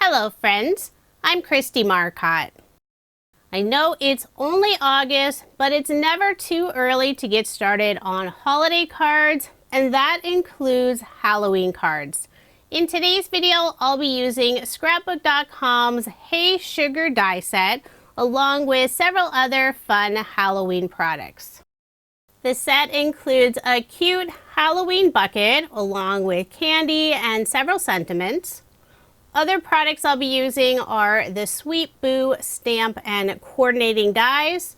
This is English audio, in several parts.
Hello friends, I'm Kristie Marcotte. I know it's only August, but it's never too early to get started on holiday cards, and that includes Halloween cards. In today's video, I'll be using Scrapbook.com's Hey Sugar die set, along with several other fun Halloween products. The set includes a cute Halloween bucket, along with candy and several sentiments. Other products I'll be using are the Sweet Boo stamp and coordinating dies,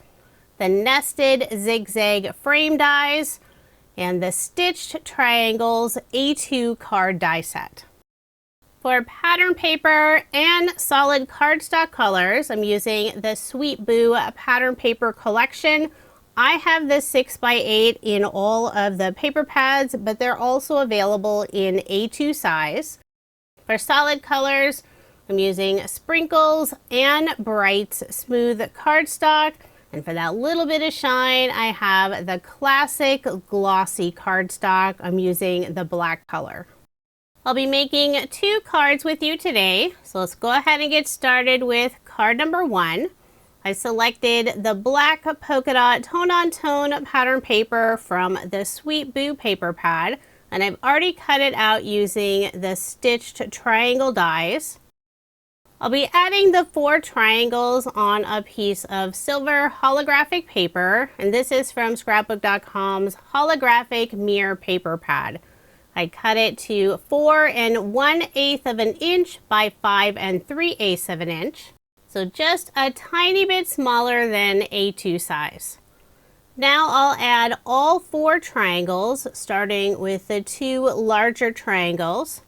the nested zigzag frame dies, and the stitched triangles A2 card die set. For pattern paper and solid cardstock colors, I'm using the Sweet Boo pattern paper collection. I have the 6x8 in all of the paper pads, but they're also available in A2 size. For solid colors, I'm using Sprinkles and Bright's smooth cardstock. And for that little bit of shine, I have the classic glossy cardstock. I'm using the black color. I'll be making 2 cards with you today. So let's go ahead and get started with card number 1. I selected the black polka dot tone-on-tone pattern paper from the Sweet Boo paper pad. And I've already cut it out using the stitched triangle dies. I'll be adding the 4 triangles on a piece of silver holographic paper, and this is from Scrapbook.com's holographic mirror paper pad. I cut it to 4 1/8 of an inch by 5 3/8 of an inch, so just a tiny bit smaller than A2 size. Now I'll add all 4 triangles, starting with the 2 larger triangles.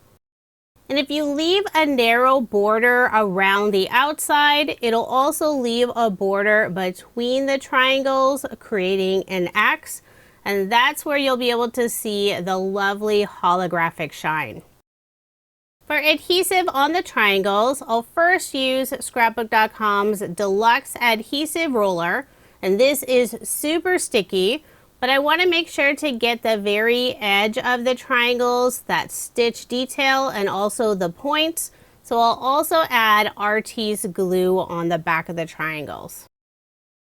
And if you leave a narrow border around the outside, it'll also leave a border between the triangles, creating an X, and that's where you'll be able to see the lovely holographic shine. For adhesive on the triangles, I'll first use Scrapbook.com's Deluxe Adhesive Roller. And this is super sticky, but I want to make sure to get the very edge of the triangles, that stitch detail, and also the points. So I'll also add Artie's glue on the back of the triangles.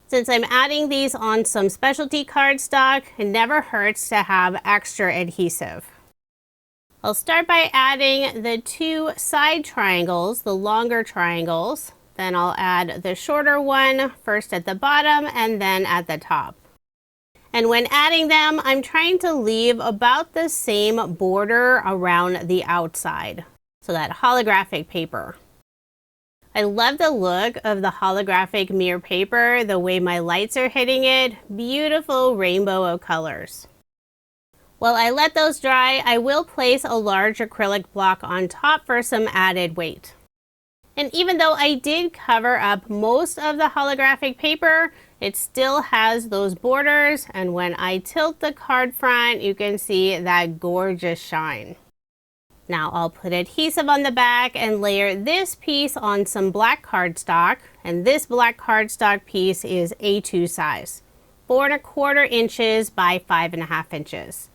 Since I'm adding these on some specialty cardstock, it never hurts to have extra adhesive. I'll start by adding the 2 side triangles, the longer triangles. Then I'll add the shorter one, first at the bottom and then at the top. And when adding them, I'm trying to leave about the same border around the outside, so that holographic paper. I love the look of the holographic mirror paper, the way my lights are hitting it. Beautiful rainbow of colors. While I let those dry, I will place a large acrylic block on top for some added weight. And even though I did cover up most of the holographic paper, it still has those borders, and when I tilt the card front, you can see that gorgeous shine. Now I'll put adhesive on the back and layer this piece on some black cardstock, and this black cardstock piece is A2 size, 4 1/4 inches by 5 1/2 inches.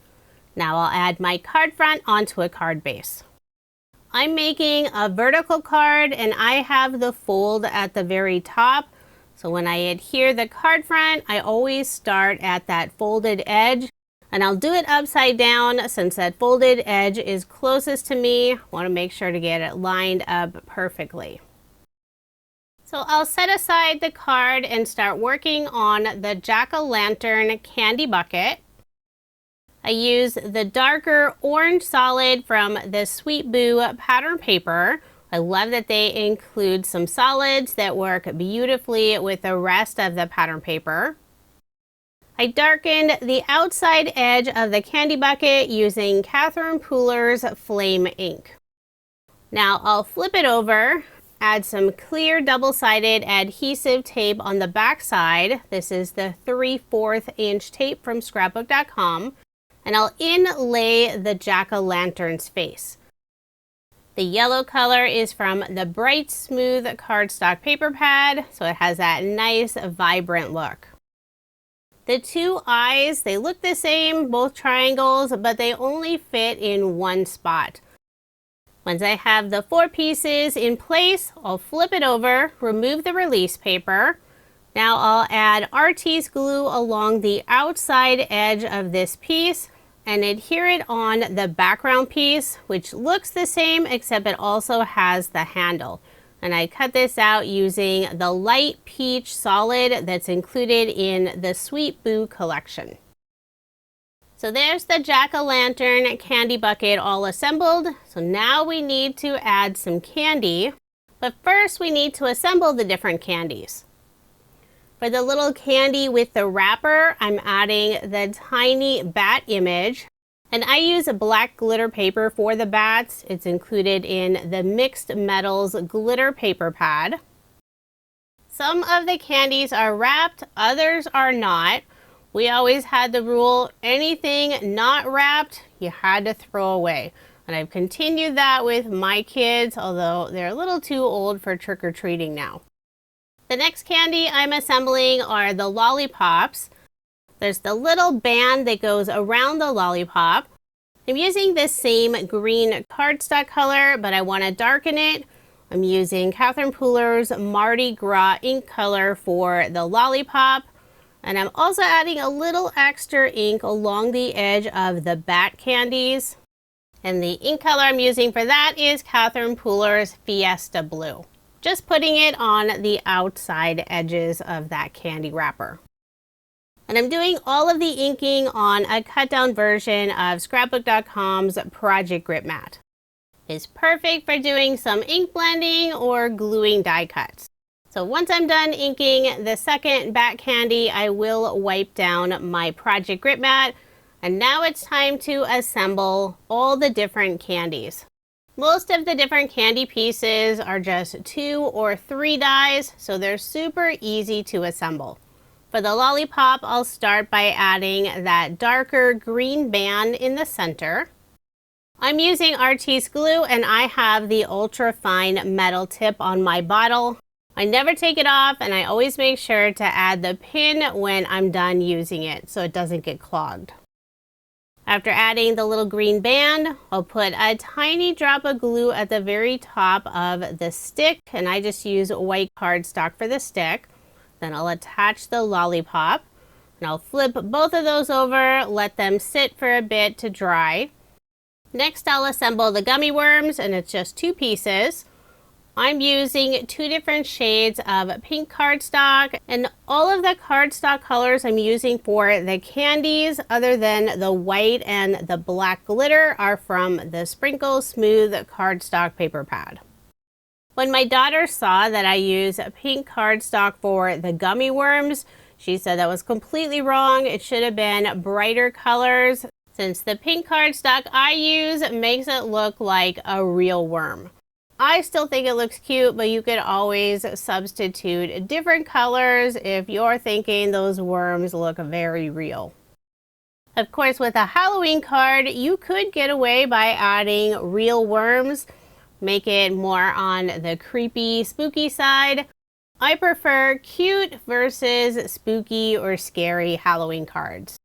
Now I'll add my card front onto a card base. I'm making a vertical card and I have the fold at the very top. So when I adhere the card front, I always start at that folded edge, and I'll do it upside down since that folded edge is closest to me. I want to make sure to get it lined up perfectly. So I'll set aside the card and start working on the jack-o'-lantern candy bucket. I use the darker orange solid from the Sweet Boo pattern paper. I love that they include some solids that work beautifully with the rest of the pattern paper. I darkened the outside edge of the candy bucket using Catherine Pooler's Flame ink. Now I'll flip it over, add some clear double-sided adhesive tape on the back side. This is the 3/4 inch tape from Scrapbook.com. And I'll inlay the jack-o'-lantern's face. The yellow color is from the Bright Smooth cardstock paper pad, so it has that nice vibrant look. The 2 eyes, they look the same, both triangles, but they only fit in one spot. Once I have the 4 pieces in place, I'll flip it over, remove the release paper. Now I'll add artiste glue along the outside edge of this piece and adhere it on the background piece, which looks the same except it also has the handle. And I cut this out using the light peach solid that's included in the Sweet Boo collection. So there's the jack-o'-lantern candy bucket all assembled. So now we need to add some candy, but first we need to assemble the different candies. For the little candy with the wrapper, I'm adding the tiny bat image. And I use a black glitter paper for the bats. It's included in the Mixed Metals glitter paper pad. Some of the candies are wrapped, others are not. We always had the rule, anything not wrapped, you had to throw away. And I've continued that with my kids, although they're a little too old for trick-or-treating now. The next candy I'm assembling are the lollipops. There's the little band that goes around the lollipop. I'm using this same green cardstock color, but I want to darken it. I'm using Catherine Pooler's Mardi Gras ink color for the lollipop. And I'm also adding a little extra ink along the edge of the bat candies. And the ink color I'm using for that is Catherine Pooler's Fiesta Blue. Just putting it on the outside edges of that candy wrapper. And I'm doing all of the inking on a cut down version of Scrapbook.com's Project Grip Mat. It's perfect for doing some ink blending or gluing die cuts. So once I'm done inking the second bat candy, I will wipe down my Project Grip Mat. And now it's time to assemble all the different candies. Most of the different candy pieces are just 2 or 3 dies, so they're super easy to assemble. For the lollipop, I'll start by adding that darker green band in the center. I'm using artiste glue and I have the ultra fine metal tip on my bottle. I never take it off and I always make sure to add the pin when I'm done using it so it doesn't get clogged. After adding the little green band, I'll put a tiny drop of glue at the very top of the stick, and I just use white cardstock for the stick. Then I'll attach the lollipop, and I'll flip both of those over, let them sit for a bit to dry. Next, I'll assemble the gummy worms, and it's just 2 pieces. I'm using 2 different shades of pink cardstock, and all of the cardstock colors I'm using for the candies, other than the white and the black glitter, are from the Sprinkle Smooth cardstock paper pad. When my daughter saw that I use pink cardstock for the gummy worms, she said that was completely wrong. It should have been brighter colors, since the pink cardstock I use makes it look like a real worm. I still think it looks cute, but you could always substitute different colors if you're thinking those worms look very real. Of course, with a Halloween card, you could get away by adding real worms, make it more on the creepy, spooky side. I prefer cute versus spooky or scary Halloween cards.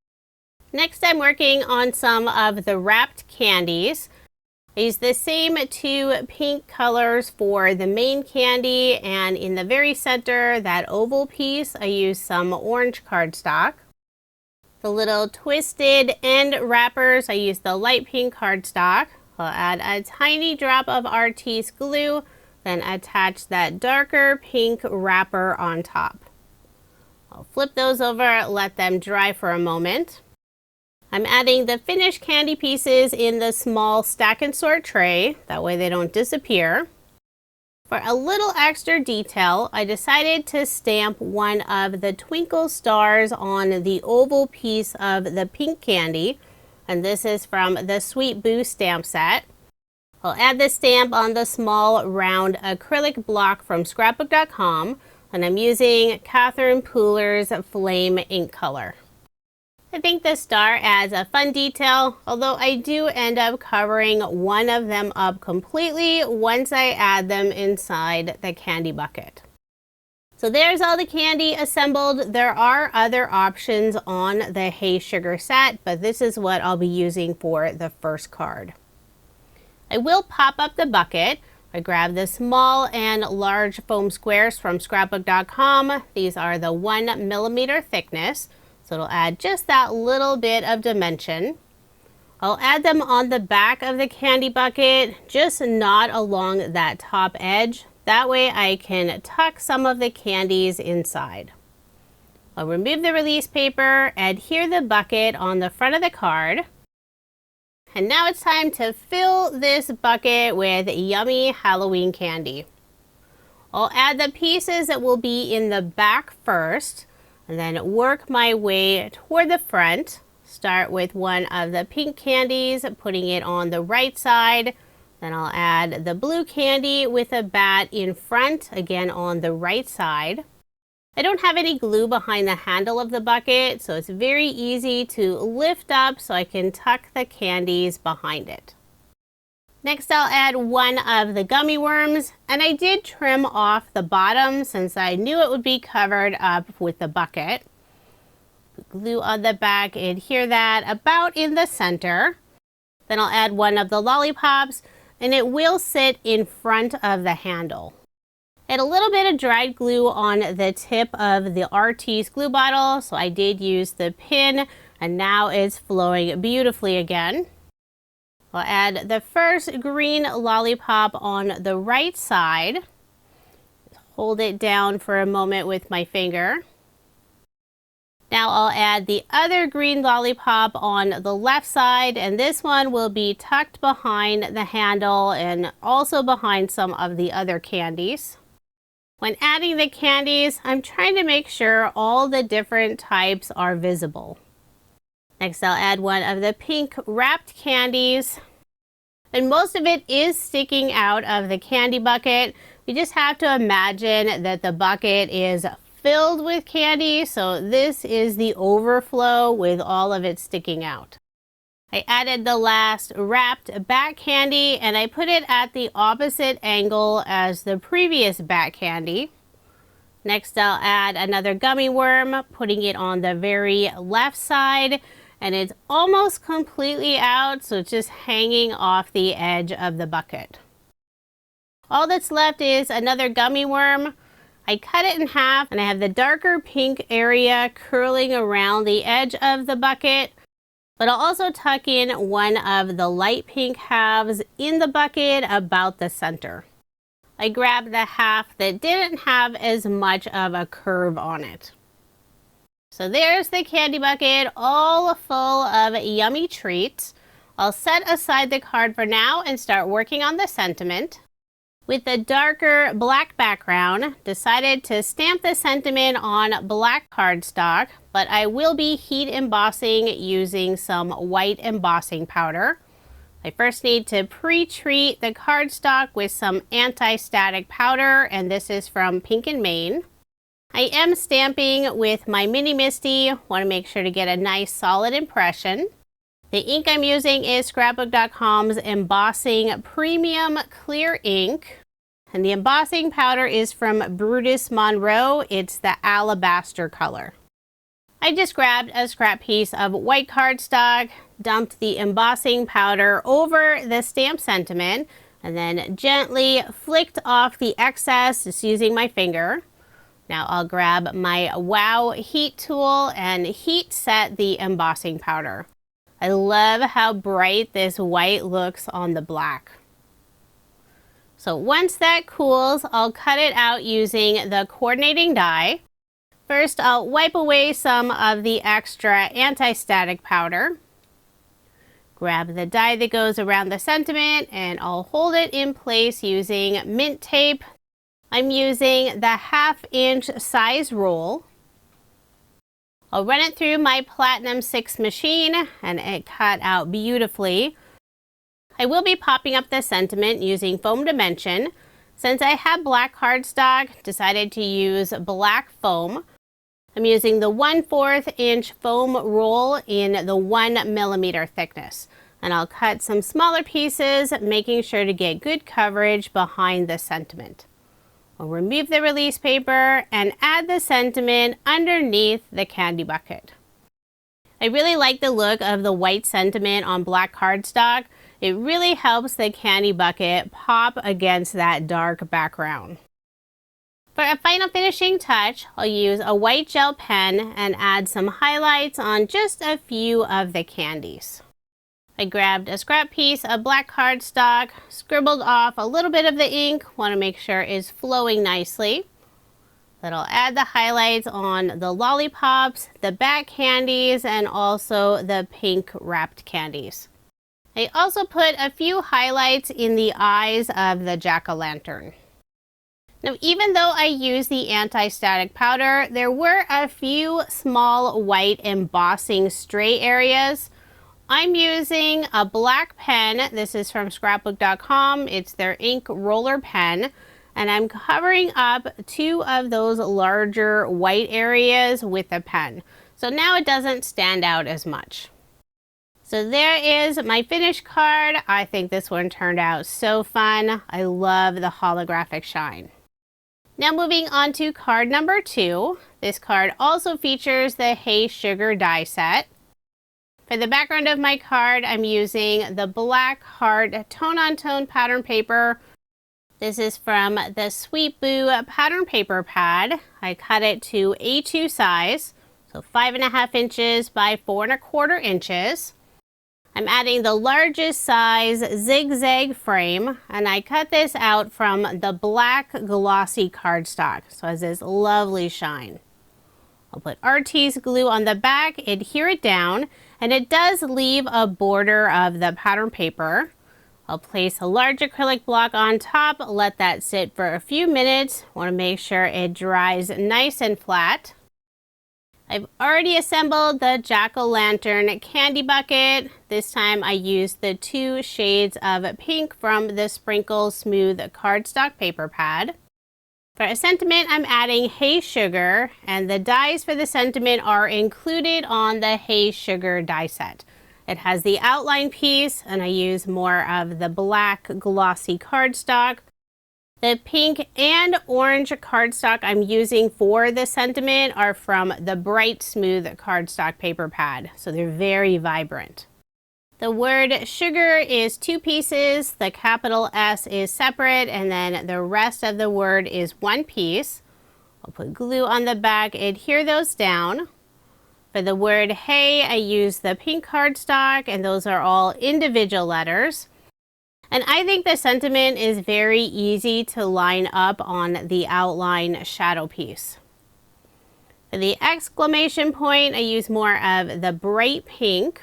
Next, I'm working on some of the wrapped candies. I use the same 2 pink colors for the main candy, and in the very center, that oval piece, I use some orange cardstock. The little twisted end wrappers, I use the light pink cardstock. I'll add a tiny drop of artiste glue, then attach that darker pink wrapper on top. I'll flip those over, let them dry for a moment. I'm adding the finished candy pieces in the small stack and sort tray, that way they don't disappear. For a little extra detail, I decided to stamp one of the twinkle stars on the oval piece of the pink candy, and this is from the Sweet Boo stamp set. I'll add the stamp on the small round acrylic block from Scrapbook.com, and I'm using Catherine Pooler's Flame ink color. I think the star adds a fun detail, although I do end up covering one of them up completely once I add them inside the candy bucket. So there's all the candy assembled. There are other options on the Hey Sugar set, but this is what I'll be using for the first card. I will pop up the bucket. I grab the small and large foam squares from Scrapbook.com. These are the 1mm thickness, so it'll add just that little bit of dimension. I'll add them on the back of the candy bucket, just not along that top edge. That way I can tuck some of the candies inside. I'll remove the release paper, adhere the bucket on the front of the card. And now it's time to fill this bucket with yummy Halloween candy. I'll add the pieces that will be in the back first, and then work my way toward the front. Start with one of the pink candies, putting it on the right side. Then I'll add the blue candy with a bat in front, again on the right side. I don't have any glue behind the handle of the bucket, so it's very easy to lift up so I can tuck the candies behind it. Next, I'll add one of the gummy worms, and I did trim off the bottom since I knew it would be covered up with the bucket. Glue on the back, adhere that about in the center. Then I'll add one of the lollipops, and it will sit in front of the handle. Add a little bit of dried glue on the tip of the RT's glue bottle, so I did use the pin, and now it's flowing beautifully again. I'll add the first green lollipop on the right side. Hold it down for a moment with my finger. Now I'll add the other green lollipop on the left side, and this one will be tucked behind the handle and also behind some of the other candies. When adding the candies, I'm trying to make sure all the different types are visible. Next, I'll add one of the pink wrapped candies. And most of it is sticking out of the candy bucket. We just have to imagine that the bucket is filled with candy, so this is the overflow with all of it sticking out. I added the last wrapped bat candy, and I put it at the opposite angle as the previous bat candy. Next, I'll add another gummy worm, putting it on the very left side, and it's almost completely out, so it's just hanging off the edge of the bucket. All that's left is another gummy worm. I cut it in half, and I have the darker pink area curling around the edge of the bucket. But I'll also tuck in one of the light pink halves in the bucket about the center. I grabbed the half that didn't have as much of a curve on it. So there's the candy bucket, all full of yummy treats. I'll set aside the card for now and start working on the sentiment. With the darker black background, decided to stamp the sentiment on black cardstock, but I will be heat embossing using some white embossing powder. I first need to pre-treat the cardstock with some anti-static powder, and this is from Pink and Maine. I am stamping with my Mini Misty, want to make sure to get a nice solid impression. The ink I'm using is Scrapbook.com's Embossing Premium Clear Ink. And the embossing powder is from Brutus Monroe. It's the alabaster color. I just grabbed a scrap piece of white cardstock, dumped the embossing powder over the stamp sentiment, and then gently flicked off the excess just using my finger. Now I'll grab my Wow heat tool and heat set the embossing powder. I love how bright this white looks on the black. So once that cools, I'll cut it out using the coordinating die. First, I'll wipe away some of the extra anti-static powder. Grab the die that goes around the sentiment, and I'll hold it in place using mint tape. I'm using the 1/2-inch size roll. I'll run it through my Platinum 6 machine, and it cut out beautifully. I will be popping up the sentiment using foam dimension. Since I have black cardstock, decided to use black foam. I'm using the 1/4 inch foam roll in the 1mm thickness. And I'll cut some smaller pieces, making sure to get good coverage behind the sentiment. I'll remove the release paper and add the sentiment underneath the candy bucket. I really like the look of the white sentiment on black cardstock. It really helps the candy bucket pop against that dark background. For a final finishing touch, I'll use a white gel pen and add some highlights on just a few of the candies. I grabbed a scrap piece of black cardstock, scribbled off a little bit of the ink, want to make sure it's flowing nicely. Then I'll add the highlights on the lollipops, the back candies, and also the pink wrapped candies. I also put a few highlights in the eyes of the jack-o'-lantern. Now, even though I used the anti-static powder, there were a few small white embossing stray areas. I'm using a black pen. This is from Scrapbook.com. It's their ink roller pen. And I'm covering up 2 of those larger white areas with the pen. So now it doesn't stand out as much. So there is my finished card. I think this one turned out so fun. I love the holographic shine. Now moving on to card number 2. This card also features the Hey Sugar die set. For the background of my card, I'm using the black heart tone-on-tone pattern paper. This is from the Sweet Boo pattern paper pad. I cut it to A2 size, so 5.5 inches by 4.25 inches. I'm adding the largest size zigzag frame, and I cut this out from the black glossy cardstock, so it has this lovely shine. I'll put Artiste glue on the back, adhere it down, and it does leave a border of the pattern paper. I'll place a large acrylic block on top, let that sit for a few minutes. Want to make sure it dries nice and flat. I've already assembled the jack-o'-lantern candy bucket. This time I used the 2 shades of pink from the Sprinkle Smooth cardstock paper pad. For a sentiment, I'm adding Hey Sugar, and the dies for the sentiment are included on the Hey Sugar die set. It has the outline piece, and I use more of the black glossy cardstock. The pink and orange cardstock I'm using for the sentiment are from the Bright Smooth cardstock paper pad, so they're very vibrant. The word sugar is 2 pieces, the capital S is separate, and then the rest of the word is 1 piece. I'll put glue on the back, adhere those down. For the word hey, I use the pink cardstock, and those are all individual letters. And I think the sentiment is very easy to line up on the outline shadow piece. For the exclamation point, I use more of the bright pink.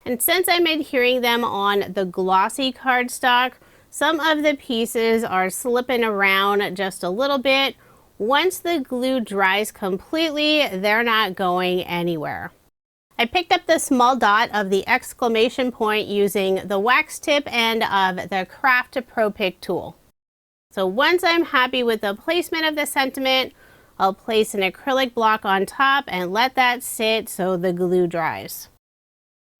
And since I'm adhering them on the glossy cardstock, some of the pieces are slipping around just a little bit. Once the glue dries completely, they're not going anywhere. I picked up the small dot of the exclamation point using the wax tip end of the Craft Pro Pick tool. So once I'm happy with the placement of the sentiment, I'll place an acrylic block on top and let that sit so the glue dries.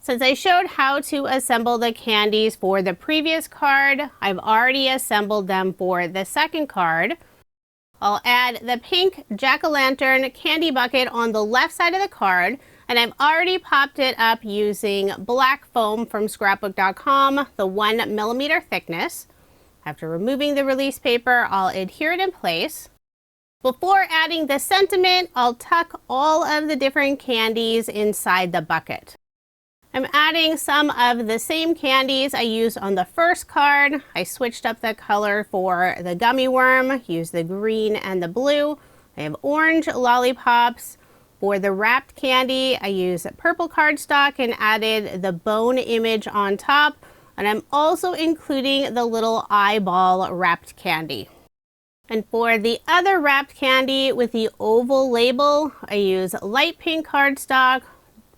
Since I showed how to assemble the candies for the previous card, I've already assembled them for the second card. I'll add the pink jack-o'-lantern candy bucket on the left side of the card, and I've already popped it up using black foam from Scrapbook.com, the 1mm thickness. After removing the release paper, I'll adhere it in place. Before adding the sentiment, I'll tuck all of the different candies inside the bucket. I'm adding some of the same candies I used on the first card. I switched up the color for the gummy worm, used the green and the blue. I have orange lollipops. For the wrapped candy, I used purple cardstock and added the bone image on top. And I'm also including the little eyeball wrapped candy. And for the other wrapped candy with the oval label, I use light pink cardstock,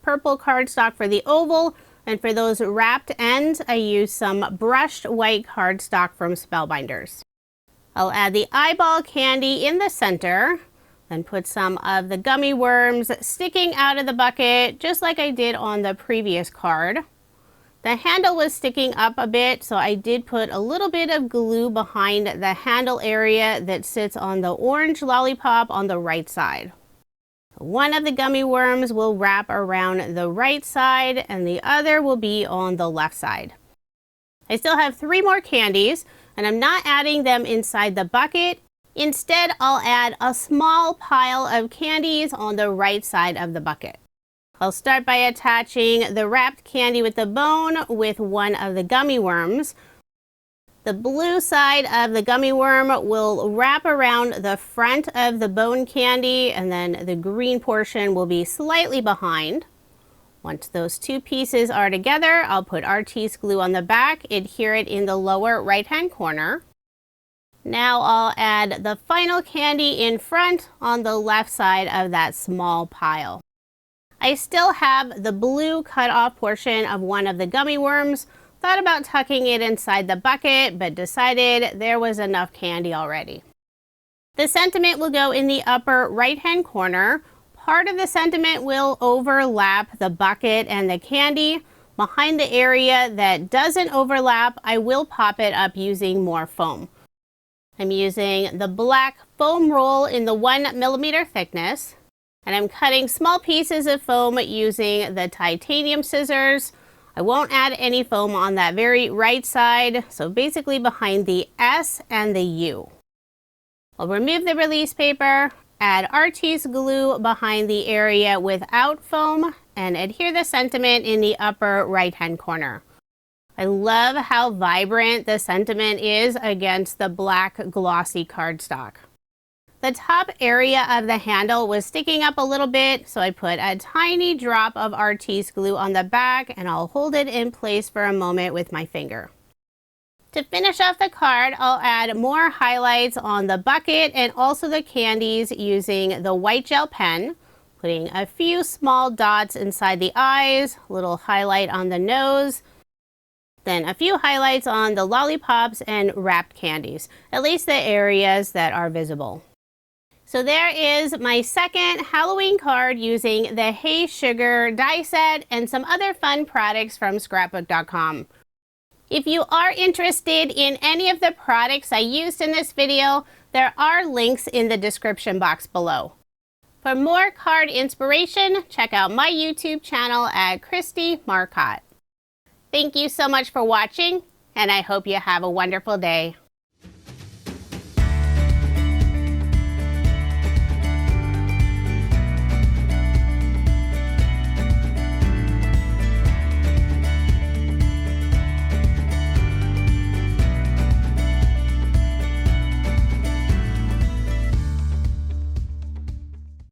purple cardstock for the oval, and for those wrapped ends, I use some brushed white cardstock from Spellbinders. I'll add the eyeball candy in the center, then put some of the gummy worms sticking out of the bucket, just like I did on the previous card. The handle was sticking up a bit, so I did put a little bit of glue behind the handle area that sits on the orange lollipop on the right side. One of the gummy worms will wrap around the right side and the other will be on the left side. I still have 3 more candies, and I'm not adding them inside the bucket. Instead, I'll add a small pile of candies on the right side of the bucket. I'll start by attaching the wrapped candy with the bone with one of the gummy worms. The blue side of the gummy worm will wrap around the front of the bone candy, and then the green portion will be slightly behind. Once those 2 pieces are together, I'll put artiste glue on the back, adhere it in the lower right-hand corner. Now I'll add the final candy in front on the left side of that small pile. I still have the blue cut off portion of one of the gummy worms. Thought about tucking it inside the bucket, but decided there was enough candy already. The sentiment will go in the upper right-hand corner. Part of the sentiment will overlap the bucket and the candy. Behind the area that doesn't overlap, I will pop it up using more foam. I'm using the black foam roll in the 1mm thickness, and I'm cutting small pieces of foam using the titanium scissors. I won't add any foam on that very right side, so basically behind the S and the U. I'll remove the release paper, add artiste glue behind the area without foam, and adhere the sentiment in the upper right-hand corner. I love how vibrant the sentiment is against the black glossy cardstock. The top area of the handle was sticking up a little bit, so I put a tiny drop of artiste glue on the back, and I'll hold it in place for a moment with my finger. To finish off the card, I'll add more highlights on the bucket and also the candies using the white gel pen, putting a few small dots inside the eyes, a little highlight on the nose, then a few highlights on the lollipops and wrapped candies, at least the areas that are visible. So there is my second Halloween card using the Hey Sugar die set and some other fun products from Scrapbook.com. If you are interested in any of the products I used in this video, there are links in the description box below. For more card inspiration, check out my YouTube channel at Kristie Marcotte. Thank you so much for watching, and I hope you have a wonderful day.